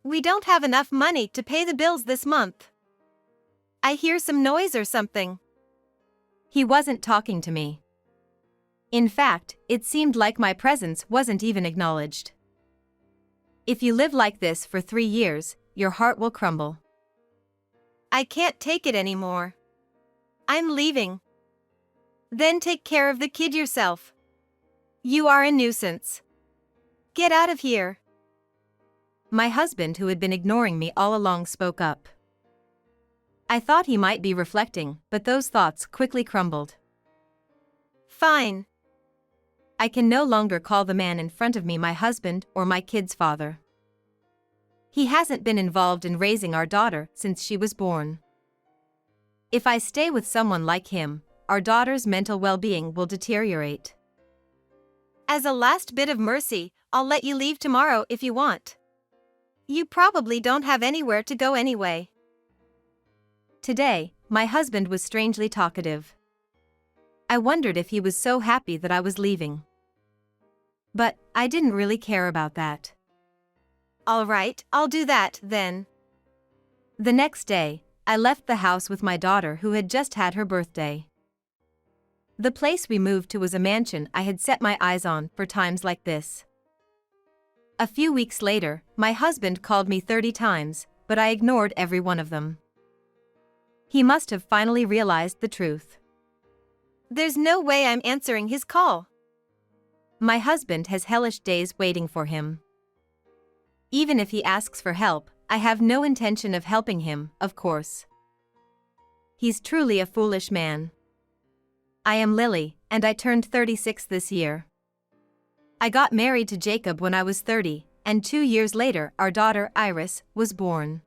We don't have enough money to pay the bills this month. I hear some noise or something. He wasn't talking to me. In fact, it seemed like my presence wasn't even acknowledged. If you live like this for 3 years, your heart will crumble. I can't take it anymore. I'm leaving. Then take care of the kid yourself. You are a nuisance. Get out of here. My husband, who had been ignoring me all along, spoke up. I thought he might be reflecting, but those thoughts quickly crumbled. Fine. I can no longer call the man in front of me my husband or my kid's father. He hasn't been involved in raising our daughter since she was born. If I stay with someone like him, our daughter's mental well-being will deteriorate. As a last bit of mercy, I'll let you leave tomorrow if you want. You probably don't have anywhere to go anyway. Today, my husband was strangely talkative. I wondered if he was so happy that I was leaving. But I didn't really care about that. All right, I'll do that then. The next day, I left the house with my daughter, who had just had her birthday. The place we moved to was a mansion I had set my eyes on for times like this. A few weeks later, my husband called me 30 times, but I ignored every one of them. He must have finally realized the truth. There's no way I'm answering his call. My husband has hellish days waiting for him. Even if he asks for help, I have no intention of helping him, of course. He's truly a foolish man. I am Lily, and I turned 36 this year. I got married to Jacob when I was 30, and 2 years later our daughter Iris was born.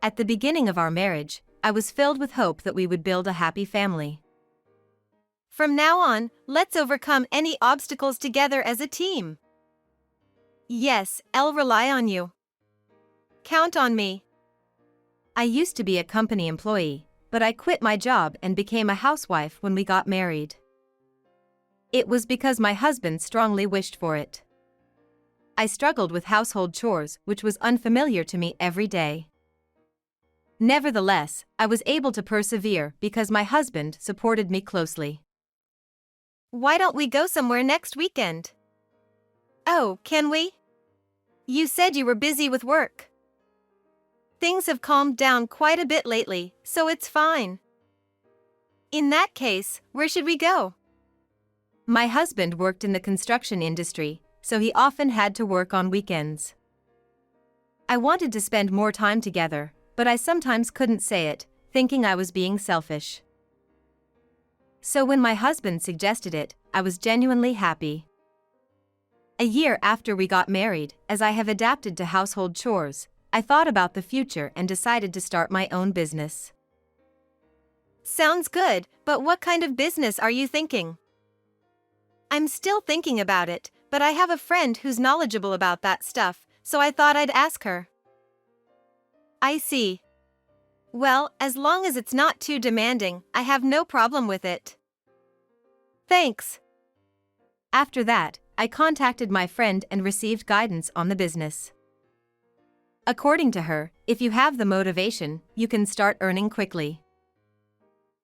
At the beginning of our marriage, I was filled with hope that we would build a happy family. From now on, let's overcome any obstacles together as a team. Yes, I'll rely on you. Count on me. I used to be a company employee, but I quit my job and became a housewife when we got married. It was because my husband strongly wished for it. I struggled with household chores, which was unfamiliar to me every day. Nevertheless, I was able to persevere because my husband supported me closely. Why don't we go somewhere next weekend? Oh, can we? You said you were busy with work. Things have calmed down quite a bit lately, so it's fine. In that case, where should we go? My husband worked in the construction industry, so he often had to work on weekends. I wanted to spend more time together, but I sometimes couldn't say it, thinking I was being selfish. So when my husband suggested it, I was genuinely happy. A year after we got married, as I have adapted to household chores, I thought about the future and decided to start my own business. Sounds good, but what kind of business are you thinking? I'm still thinking about it, but I have a friend who's knowledgeable about that stuff, so I thought I'd ask her. I see. Well, as long as it's not too demanding, I have no problem with it. Thanks. After that, I contacted my friend and received guidance on the business. According to her, if you have the motivation, you can start earning quickly.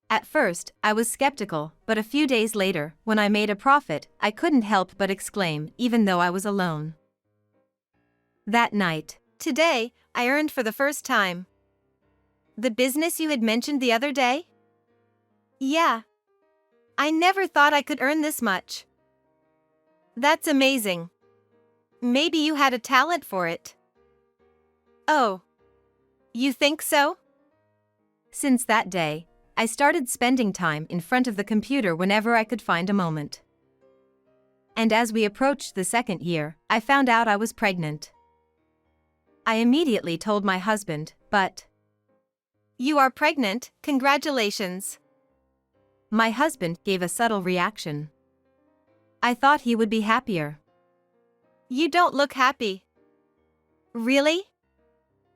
At first, I was skeptical, but a few days later, when I made a profit, I couldn't help but exclaim, even though I was alone. That night, today, I earned for the first time. The business you had mentioned the other day? Yeah. I never thought I could earn this much. That's amazing. Maybe you had a talent for it. Oh. You think so? Since that day, I started spending time in front of the computer whenever I could find a moment. And as we approached the second year, I found out I was pregnant. I immediately told my husband, but... You are pregnant, congratulations. My husband gave a subtle reaction. I thought he would be happier. You don't look happy. Really?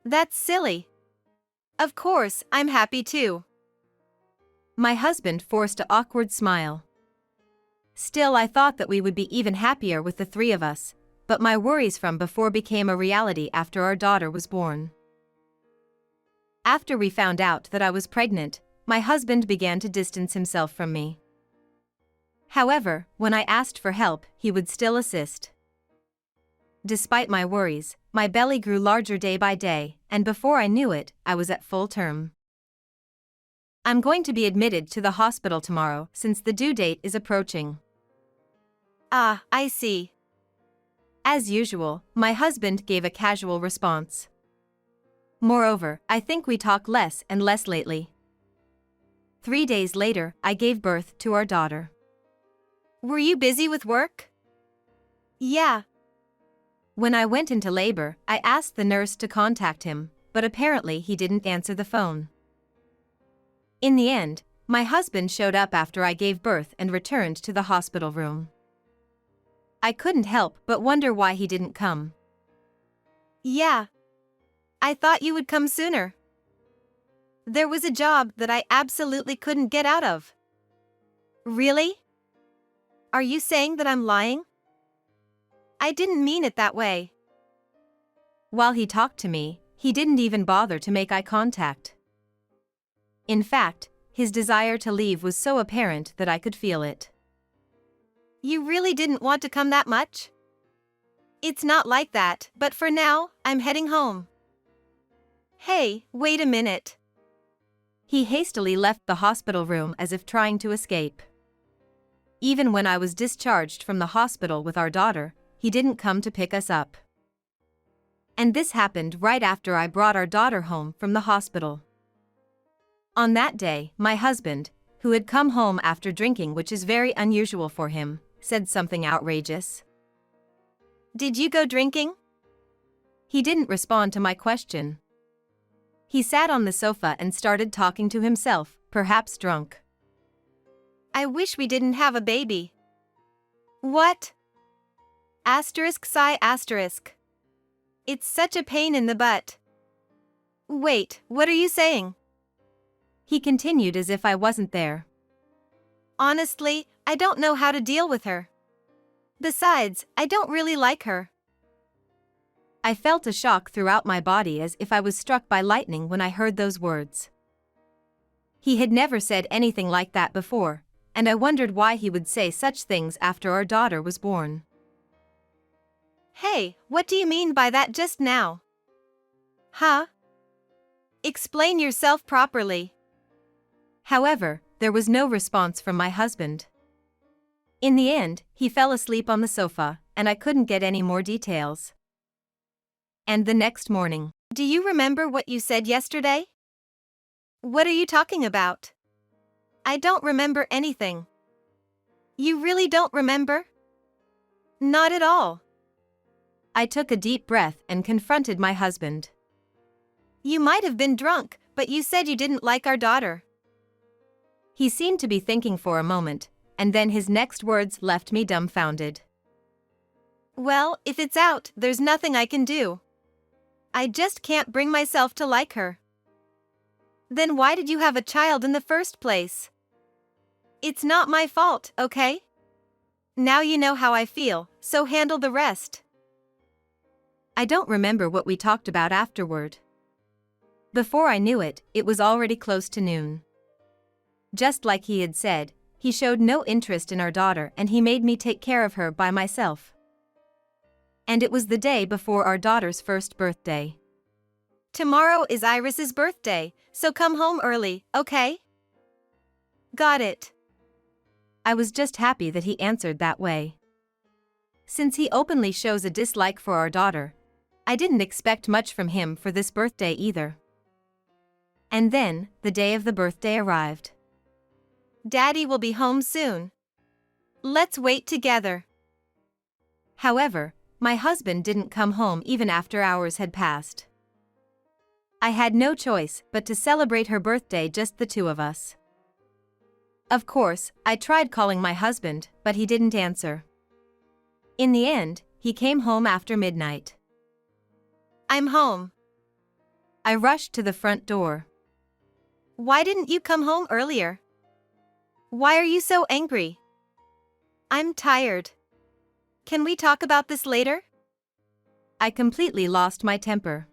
That's silly. Of course, I'm happy too. My husband forced an awkward smile. Still, I thought that we would be even happier with the 3 of us, but my worries from before became a reality after our daughter was born. After we found out that I was pregnant, my husband began to distance himself from me. However, when I asked for help, he would still assist. Despite my worries, my belly grew larger day by day, and before I knew it, I was at full term. I'm going to be admitted to the hospital tomorrow since the due date is approaching. Ah, I see. As usual, my husband gave a casual response. Moreover, I think we talk less and less lately. 3 days later, I gave birth to our daughter. Were you busy with work? Yeah. When I went into labor, I asked the nurse to contact him, but apparently he didn't answer the phone. In the end, my husband showed up after I gave birth and returned to the hospital room. I couldn't help but wonder why he didn't come. Yeah. I thought you would come sooner. There was a job that I absolutely couldn't get out of. Really? Are you saying that I'm lying? I didn't mean it that way. While he talked to me, he didn't even bother to make eye contact. In fact, his desire to leave was so apparent that I could feel it. You really didn't want to come that much? It's not like that, but for now, I'm heading home. Hey, wait a minute. He hastily left the hospital room as if trying to escape. Even when I was discharged from the hospital with our daughter, he didn't come to pick us up. And this happened right after I brought our daughter home from the hospital. On that day, my husband, who had come home after drinking, which is very unusual for him, said something outrageous. Did you go drinking? He didn't respond to my question. He sat on the sofa and started talking to himself, perhaps drunk. I wish we didn't have a baby. What? Asterisk sigh asterisk. It's such a pain in the butt. Wait, what are you saying? He continued as if I wasn't there. Honestly, I don't know how to deal with her. Besides, I don't really like her. I felt a shock throughout my body as if I was struck by lightning when I heard those words. He had never said anything like that before, and I wondered why he would say such things after our daughter was born. Hey, what do you mean by that just now? Huh? Explain yourself properly. However, there was no response from my husband. In the end, he fell asleep on the sofa, and I couldn't get any more details. And the next morning. Do you remember what you said yesterday? What are you talking about? I don't remember anything. You really don't remember? Not at all. I took a deep breath and confronted my husband. You might have been drunk, but you said you didn't like our daughter. He seemed to be thinking for a moment, and then his next words left me dumbfounded. Well, if it's out, there's nothing I can do. I just can't bring myself to like her. Then why did you have a child in the first place? It's not my fault, okay? Now you know how I feel, so handle the rest. I don't remember what we talked about afterward. Before I knew it, it was already close to noon. Just like he had said, he showed no interest in our daughter and he made me take care of her by myself. And it was the day before our daughter's first birthday. Tomorrow is Iris's birthday, so come home early, okay? Got it. I was just happy that he answered that way. Since he openly shows a dislike for our daughter, I didn't expect much from him for this birthday either. And then, the day of the birthday arrived. Daddy will be home soon. Let's wait together. However, my husband didn't come home even after hours had passed. I had no choice but to celebrate her birthday, just the two of us. Of course, I tried calling my husband, but he didn't answer. In the end, he came home after midnight. I'm home. I rushed to the front door. Why didn't you come home earlier? Why are you so angry? I'm tired. Can we talk about this later? I completely lost my temper.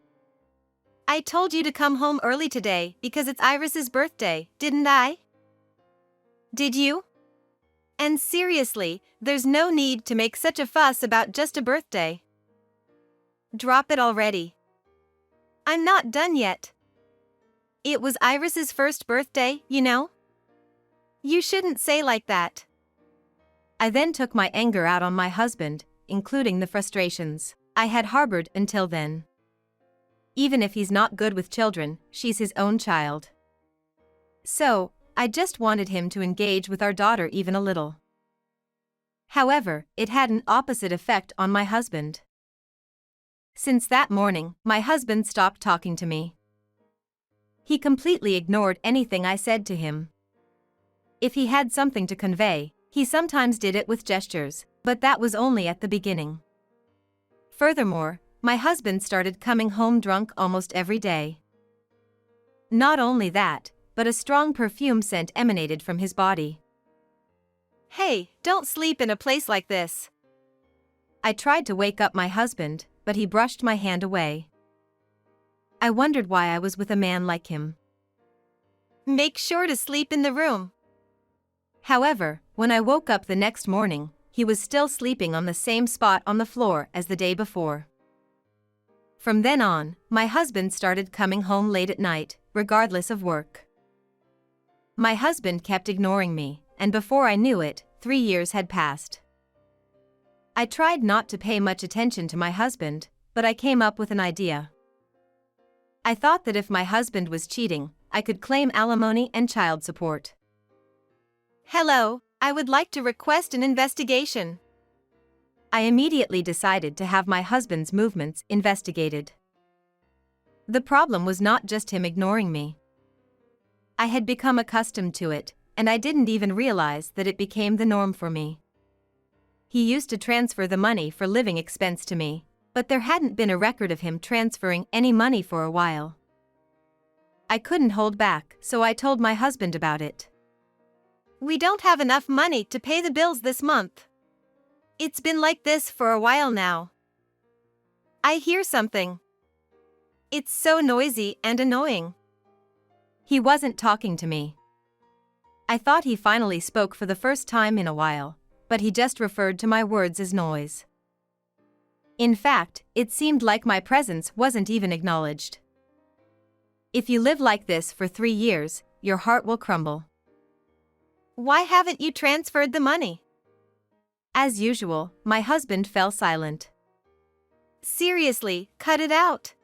I told you to come home early today because it's Iris's birthday, didn't I? Did you? And seriously, there's no need to make such a fuss about just a birthday. Drop it already. I'm not done yet. It was Iris's first birthday, you know? You shouldn't say like that. I then took my anger out on my husband, including the frustrations I had harbored until then. Even if he's not good with children, she's his own child. So, I just wanted him to engage with our daughter even a little. However, it had an opposite effect on my husband. Since that morning, my husband stopped talking to me. He completely ignored anything I said to him. If he had something to convey, he sometimes did it with gestures, but that was only at the beginning. Furthermore, my husband started coming home drunk almost every day. Not only that, but a strong perfume scent emanated from his body. Hey, don't sleep in a place like this. I tried to wake up my husband, but he brushed my hand away. I wondered why I was with a man like him. Make sure to sleep in the room. However, when I woke up the next morning, he was still sleeping on the same spot on the floor as the day before. From then on, my husband started coming home late at night, regardless of work. My husband kept ignoring me, and before I knew it, 3 years had passed. I tried not to pay much attention to my husband, but I came up with an idea. I thought that if my husband was cheating, I could claim alimony and child support. Hello, I would like to request an investigation. I immediately decided to have my husband's movements investigated. The problem was not just him ignoring me. I had become accustomed to it, and I didn't even realize that it became the norm for me. He used to transfer the money for living expense to me, but there hadn't been a record of him transferring any money for a while. I couldn't hold back, so I told my husband about it. We don't have enough money to pay the bills this month. It's been like this for a while now. I hear something. It's so noisy and annoying. He wasn't talking to me. I thought he finally spoke for the first time in a while, but he just referred to my words as noise. In fact, it seemed like my presence wasn't even acknowledged. If you live like this for 3 years, your heart will crumble. Why haven't you transferred the money? As usual, my husband fell silent. Seriously, cut it out.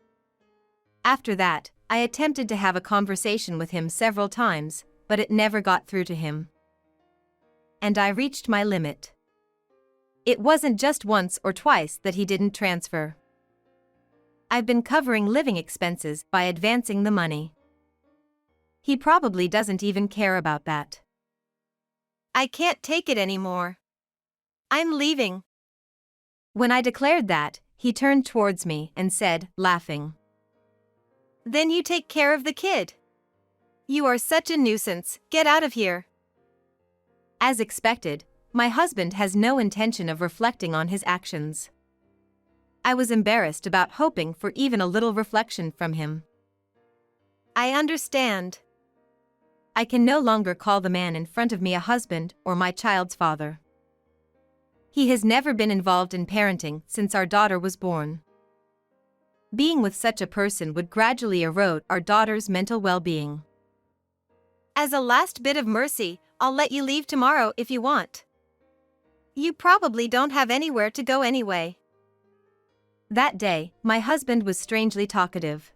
After that, I attempted to have a conversation with him several times, but it never got through to him. And I reached my limit. It wasn't just once or twice that he didn't transfer. I've been covering living expenses by advancing the money. He probably doesn't even care about that. I can't take it anymore. I'm leaving. When I declared that, he turned towards me and said, laughing, Then you take care of the kid. You are such a nuisance, get out of here. As expected, my husband has no intention of reflecting on his actions. I was embarrassed about hoping for even a little reflection from him. I understand. I can no longer call the man in front of me a husband or my child's father. He has never been involved in parenting since our daughter was born. Being with such a person would gradually erode our daughter's mental well-being. As a last bit of mercy, I'll let you leave tomorrow if you want. You probably don't have anywhere to go anyway. That day, my husband was strangely talkative.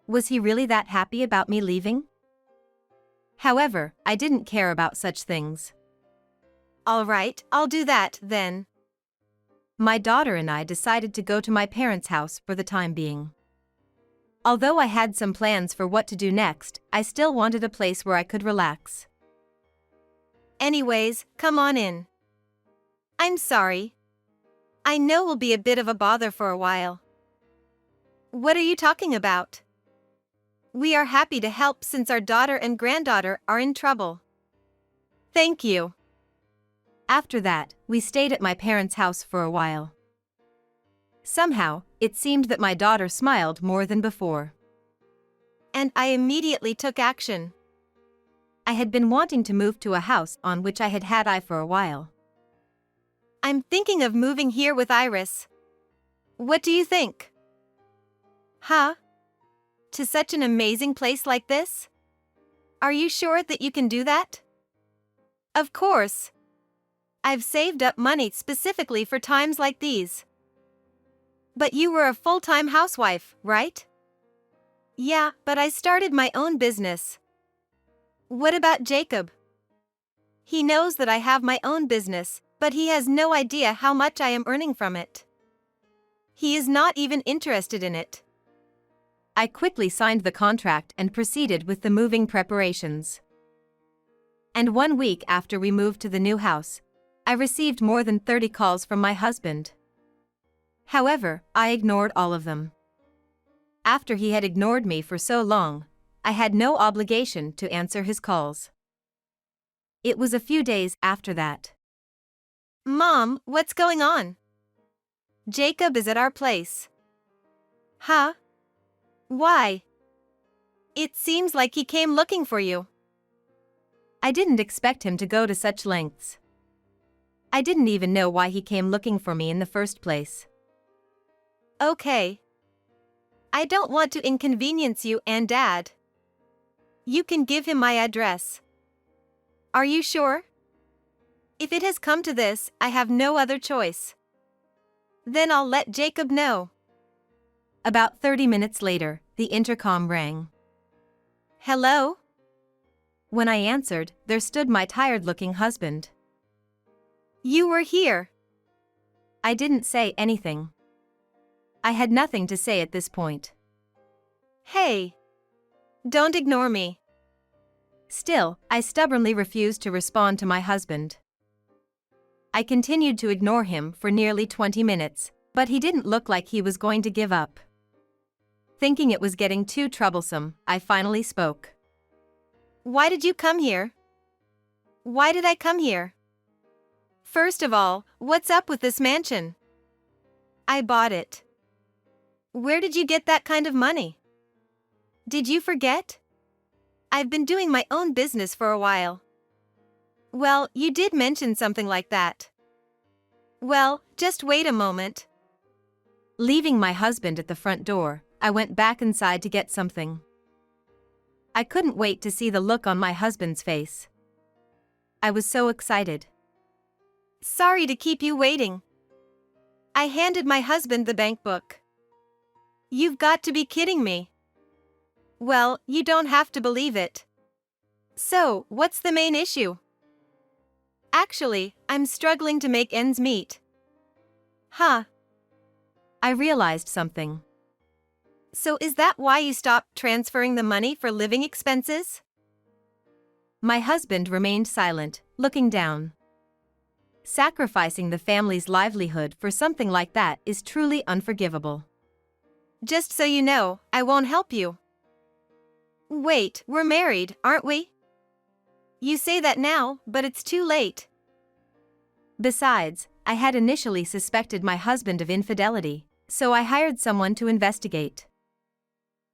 Was he really that happy about me leaving? However, I didn't care about such things. All right, I'll do that then. My daughter and I decided to go to my parents' house for the time being. Although I had some plans for what to do next, I still wanted a place where I could relax. Anyways, come on in. I'm sorry. I know we'll be a bit of a bother for a while. What are you talking about? We are happy to help since our daughter and granddaughter are in trouble. Thank you. After that, we stayed at my parents' house for a while. Somehow, it seemed that my daughter smiled more than before. And I immediately took action. I had been wanting to move to a house on which I had had eye for a while. I'm thinking of moving here with Iris. What do you think? Huh? To such an amazing place like this? Are you sure that you can do that? Of course. I've saved up money specifically for times like these. But you were a full-time housewife, right? Yeah, but I started my own business. What about Jacob? He knows that I have my own business, but he has no idea how much I am earning from it. He is not even interested in it. I quickly signed the contract and proceeded with the moving preparations. And 1 week after we moved to the new house, I received more than 30 calls from my husband. However, I ignored all of them. After he had ignored me for so long, I had no obligation to answer his calls. It was a few days after that. Mom, what's going on? Jacob is at our place. Huh? Why? It seems like he came looking for you. I didn't expect him to go to such lengths. I didn't even know why he came looking for me in the first place. Okay. I don't want to inconvenience you and Dad. You can give him my address. Are you sure? If it has come to this, I have no other choice. Then I'll let Jacob know. About 30 minutes later, the intercom rang. Hello? When I answered, there stood my tired-looking husband. You were here. I didn't say anything. I had nothing to say at this point. Hey. Don't ignore me. Still, I stubbornly refused to respond to my husband. I continued to ignore him for nearly 20 minutes, but he didn't look like he was going to give up. Thinking it was getting too troublesome, I finally spoke. Why did you come here? Why did I come here? First of all, what's up with this mansion? I bought it. Where did you get that kind of money? Did you forget? I've been doing my own business for a while. Well, you did mention something like that. Well, just wait a moment. Leaving my husband at the front door, I went back inside to get something. I couldn't wait to see the look on my husband's face. I was so excited. Sorry to keep you waiting. I handed my husband the bank book. You've got to be kidding me. Well, you don't have to believe it. So, what's the main issue? Actually, I'm struggling to make ends meet. Huh. I realized something. So is that why you stopped transferring the money for living expenses? My husband remained silent, looking down. Sacrificing the family's livelihood for something like that is truly unforgivable. Just so you know, I won't help you. Wait, we're married, aren't we? You say that now, but it's too late. Besides, I had initially suspected my husband of infidelity, so I hired someone to investigate.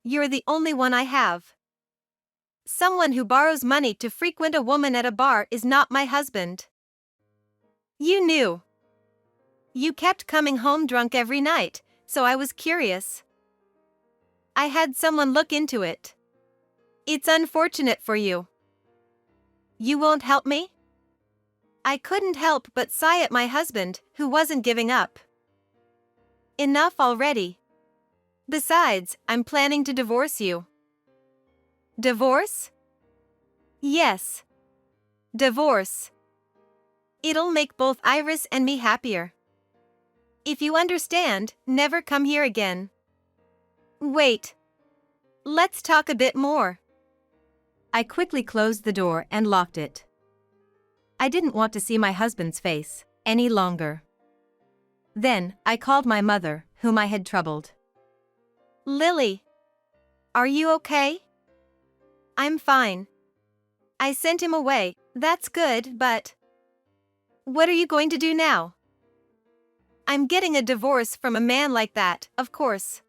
You're the only one I have. Someone who borrows money to frequent a woman at a bar is not my husband. You knew. You kept coming home drunk every night, so I was curious. I had someone look into it. It's unfortunate for you. You won't help me? I couldn't help but sigh at my husband, who wasn't giving up. Enough already. Besides, I'm planning to divorce you. Divorce? Yes. Divorce. It'll make both Iris and me happier. If you understand, never come here again. Wait. Let's talk a bit more. I quickly closed the door and locked it. I didn't want to see my husband's face any longer. Then, I called my mother, whom I had troubled. Lily. Are you okay? I'm fine. I sent him away, that's good, but... What are you going to do now? I'm getting a divorce from a man like that, of course.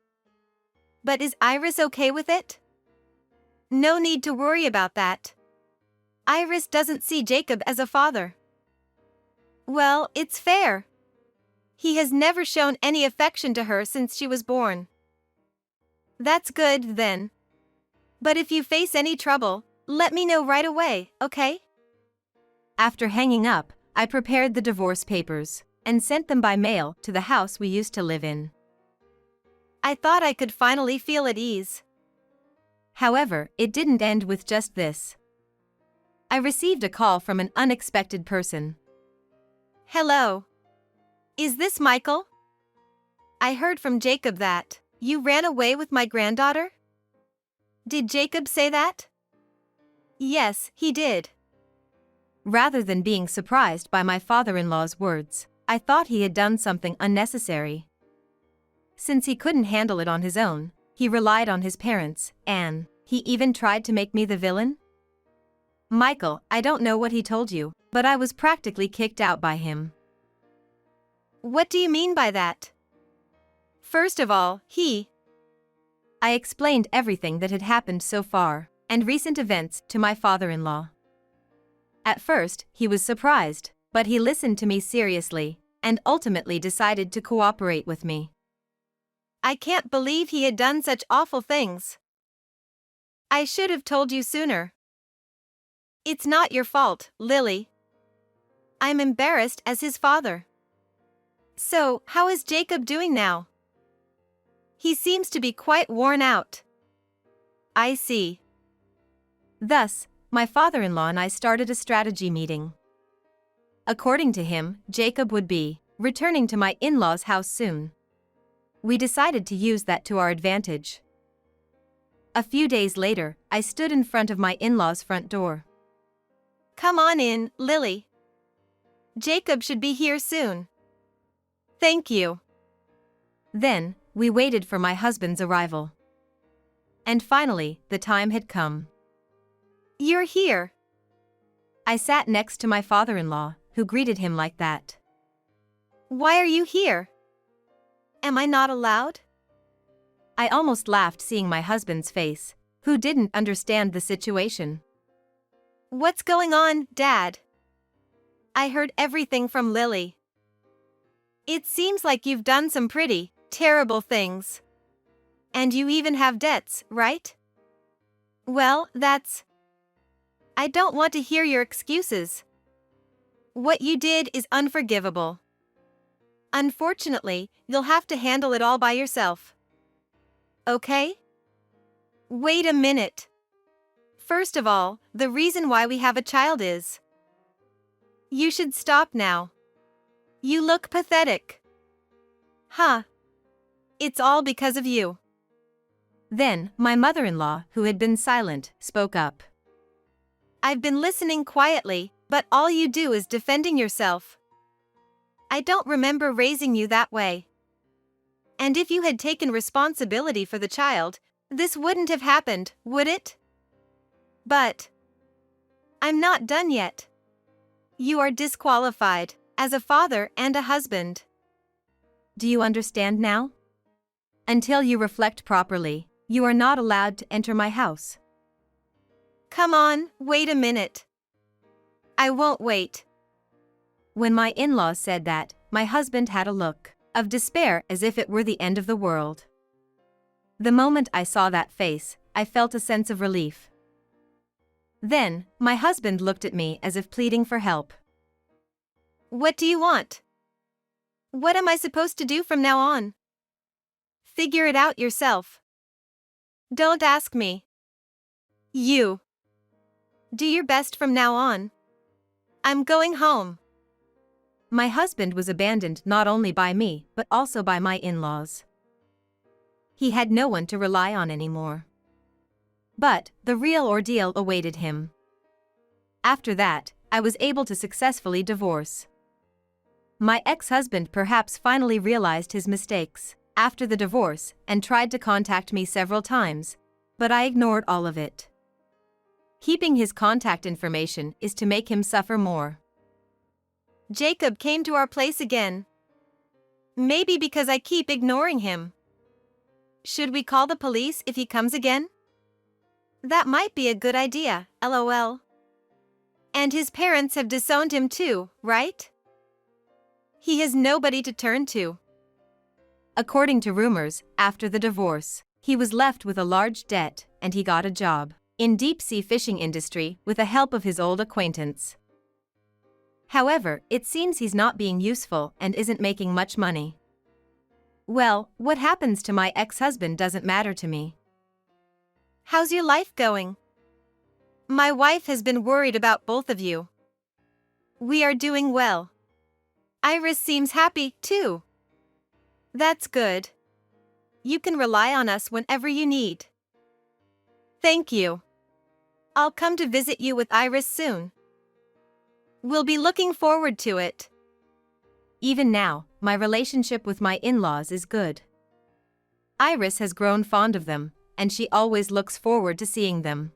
But is Iris okay with it? No need to worry about that. Iris doesn't see Jacob as a father. Well, it's fair. He has never shown any affection to her since she was born. That's good, then. But if you face any trouble, let me know right away, okay? After hanging up, I prepared the divorce papers and sent them by mail to the house we used to live in. I thought I could finally feel at ease. However, it didn't end with just this. I received a call from an unexpected person. Hello. Is this Michael? I heard from Jacob that you ran away with my granddaughter? Did Jacob say that? Yes, he did. Rather than being surprised by my father-in-law's words, I thought he had done something unnecessary. Since he couldn't handle it on his own, he relied on his parents, and he even tried to make me the villain? Michael, I don't know what he told you, but I was practically kicked out by him. What do you mean by that? First of all, I explained everything that had happened so far, and recent events, to my father-in-law. At first, he was surprised, but he listened to me seriously, and ultimately decided to cooperate with me. I can't believe he had done such awful things. I should have told you sooner. It's not your fault, Lily. I'm embarrassed as his father. So, how is Jacob doing now? He seems to be quite worn out. I see. Thus, my father-in-law and I started a strategy meeting. According to him, Jacob would be returning to my in-laws' house soon. We decided to use that to our advantage. A few days later, I stood in front of my in-laws' front door. Come on in, Lily. Jacob should be here soon. Thank you. Then, we waited for my husband's arrival. And finally, the time had come. You're here. I sat next to my father-in-law, who greeted him like that. Why are you here? Am I not allowed? I almost laughed seeing my husband's face, who didn't understand the situation. What's going on, Dad? I heard everything from Lily. It seems like you've done some pretty terrible things. And you even have debts, right? Well, I don't want to hear your excuses. What you did is unforgivable. Unfortunately, you'll have to handle it all by yourself. Okay? Wait a minute. First of all, the reason why we have a child is. You should stop now. You look pathetic. Huh. It's all because of you. Then, my mother-in-law, who had been silent, spoke up. I've been listening quietly, but all you do is defending yourself. I don't remember raising you that way. And if you had taken responsibility for the child, this wouldn't have happened, would it? But I'm not done yet. You are disqualified as a father and a husband. Do you understand now? Until you reflect properly, you are not allowed to enter my house. Come on, wait a minute. I won't wait. When my in-laws said that, my husband had a look of despair as if it were the end of the world. The moment I saw that face, I felt a sense of relief. Then, my husband looked at me as if pleading for help. What do you want? What am I supposed to do from now on? Figure it out yourself. Don't ask me. You. Do your best from now on. I'm going home. My husband was abandoned not only by me, but also by my in-laws. He had no one to rely on anymore. But the real ordeal awaited him. After that, I was able to successfully divorce. My ex-husband perhaps finally realized his mistakes after the divorce and tried to contact me several times, but I ignored all of it. Keeping his contact information is to make him suffer more. Jacob came to our place again. Maybe because I keep ignoring him. Should we call the police if he comes again? That might be a good idea, lol. And his parents have disowned him too, right? He has nobody to turn to. According to rumors, after the divorce, he was left with a large debt and he got a job in deep-sea fishing industry with the help of his old acquaintance. However, it seems he's not being useful and isn't making much money. Well, what happens to my ex-husband doesn't matter to me. How's your life going? My wife has been worried about both of you. We are doing well. Iris seems happy, too. That's good. You can rely on us whenever you need. Thank you. I'll come to visit you with Iris soon. We'll be looking forward to it. Even now, my relationship with my in-laws is good. Iris has grown fond of them, and she always looks forward to seeing them.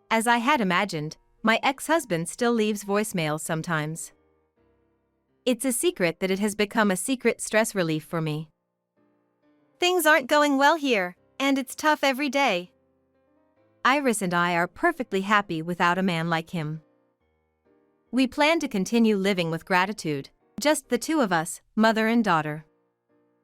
As I had imagined, my ex-husband still leaves voicemails sometimes. It's a secret that it has become a secret stress relief for me. Things aren't going well here, and it's tough every day. Iris and I are perfectly happy without a man like him. We plan to continue living with gratitude, just the two of us, mother and daughter.